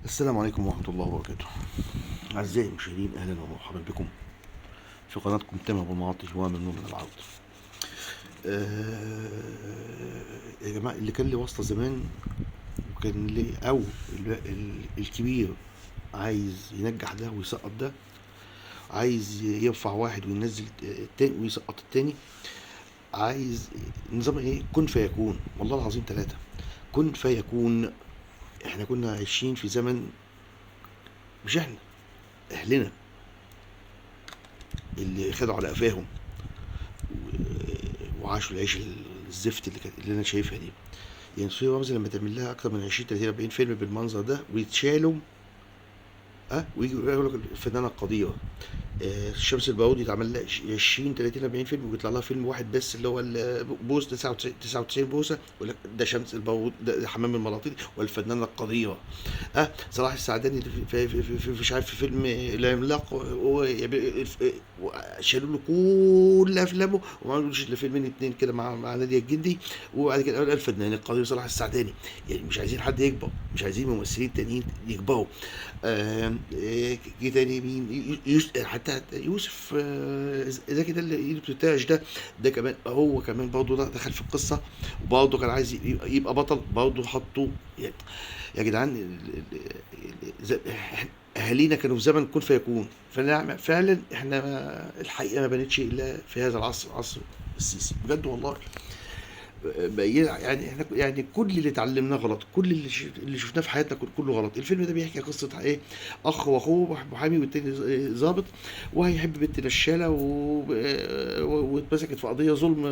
السلام عليكم ورحمة الله وبركاته. أعزائي المشاهدين، أهلا ومرحبا بكم في قناتكم تامر أبو المعاطي وممنون من العودة. يا جماعة، اللي كان لي واسطة زمان وكان لي أو الكبير عايز ينجح ده ويسقط ده، عايز يرفع واحد وينزل التاني ويسقط التاني، عايز نظام ايه؟ كن فيكون. والله العظيم ثلاثة، كن فيكون. احنا كنا عايشين في زمن، مش احنا، اهلنا اللي خدوا على قفاهم وعاشوا العيش الزفت اللي انا شايفها دي. يعني سوريا رمزي لما تعمل لها اكتر من 20 30 40 فيلم بالمنظر ده ويتشالوا، ويجي يقول لك الفنانه القديره الشمس البارودي اتعمل لها 20 30 40 فيلم ويطلع لها فيلم واحد بس اللي هو البوس 99 بوسه، يقول لك ده شمس البارودي، ده حمام الملاطين والفنانه القديره. صلاح السعداني في مش عارف في فيلم العملاق شالوا له كل افلامه وما عملوش الا فيلمين اتنين كده مع ناديه الجندي. وبعد كده قال الفنان القدير صلاح السعداني. يعني مش عايزين حد يكبر، مش عايزين ممثلين تانيين يكبروا. جه تاني مين؟ حتى يوسف زكي ده اللي ايده بتتاج ده كمان، هو كمان برضه ده دخل في القصه وبرضه كان عايز يبقى بطل، برضه حطوه. يعني يا جدعان، اهالينا كانوا في زمن كن فيكون. فعلا احنا الحقيقه ما بنتش الا في هذا العصر، عصر السيسي بجد والله. يعني احنا يعني كل اللي اتعلمناه غلط، كل اللي شفناه في حياتنا كله غلط. الفيلم ده بيحكي قصه ايه؟ اخ واخوه محامي والتاني ظابط، وهيحب بنت نشاله واتمسكت في قضيه ظلم،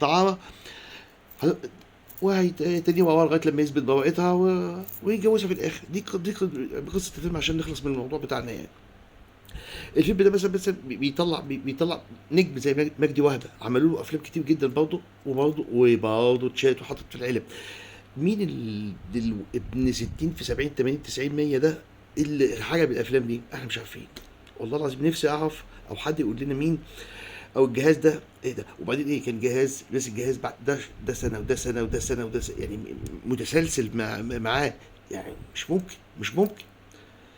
دعاره، وهيتنيه وراه لغايه لما يثبت براءتها ويتجوزها في الاخر. دي قصه الفيلم عشان نخلص من الموضوع بتاعنا يعني. الفيلم ده مثلا بيطلع نجم زي مجدي وهبه، عملوا له افلام كتير جدا برضه، وبرضه اتشات وحطت في العلب. مين ابن 60 في 70 80 90 100 ده اللي حاجه بالافلام دي؟ احنا مش عارفين. والله العظيم نفسي اعرف، او حد يقول لنا مين، او الجهاز ده ايه ده. وبعدين ايه؟ كان جهاز، بس الجهاز بعد ده سنه وده سنه وده سنه وده سنة، يعني متسلسل معاه. يعني مش ممكن.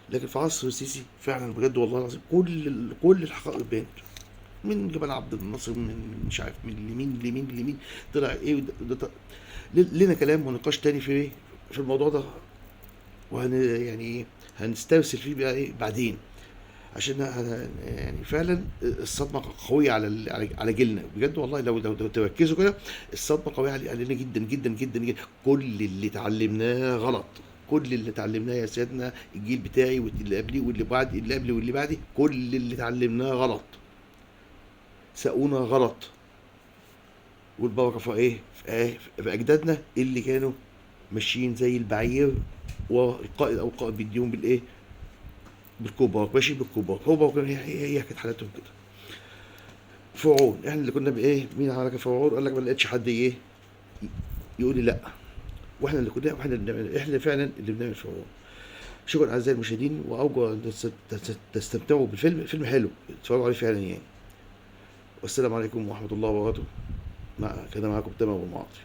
لكن في عصر السيسي فعلا بجد والله العظيم كل الحقائق بانت، من جمال عبد الناصر، من مش عارف من اليمين طلع ايه. لنا كلام ونقاش تاني في الموضوع ده، يعني ايه، هنسترسل فيه بقى ايه بعدين. عشان يعني فعلا الصدمه قويه على جيلنا بجد والله. لو تركزوا كده، الصدمه قويه علينا جدا جدا جدا جدا. كل اللي اتعلمناه غلط، كل اللي اتعلمناه يا سيادنا، الجيل بتاعي واللي قبلي واللي بعد اللي قبلي واللي بعدي، كل اللي اتعلمناه غلط، سقونا غلط. والبركه في ايه؟ في اجدادنا اللي كانوا ماشيين زي البعير، والقائد او القائد بيديهم بالايه؟ بالكوباك، ماشي بالكوباك. هي كانت حالتهم كده. فرعون، احنا اللي كنا بايه؟ مين عمل لك فرعون؟ قال لك ما لقيتش حد ايه يقول لي لا. واحنا اللي كنا، واحنا اللي بنعمل، احنا فعلا اللي بنعمل فرعون. شكرا اعزائي المشاهدين، وارجو ان تستمتعوا بالفيلم. فيلم حلو، اتفرجوا عليه فعلا يعني. والسلام عليكم ورحمه الله وبركاته. كان معكم تامر أبو المعاطي.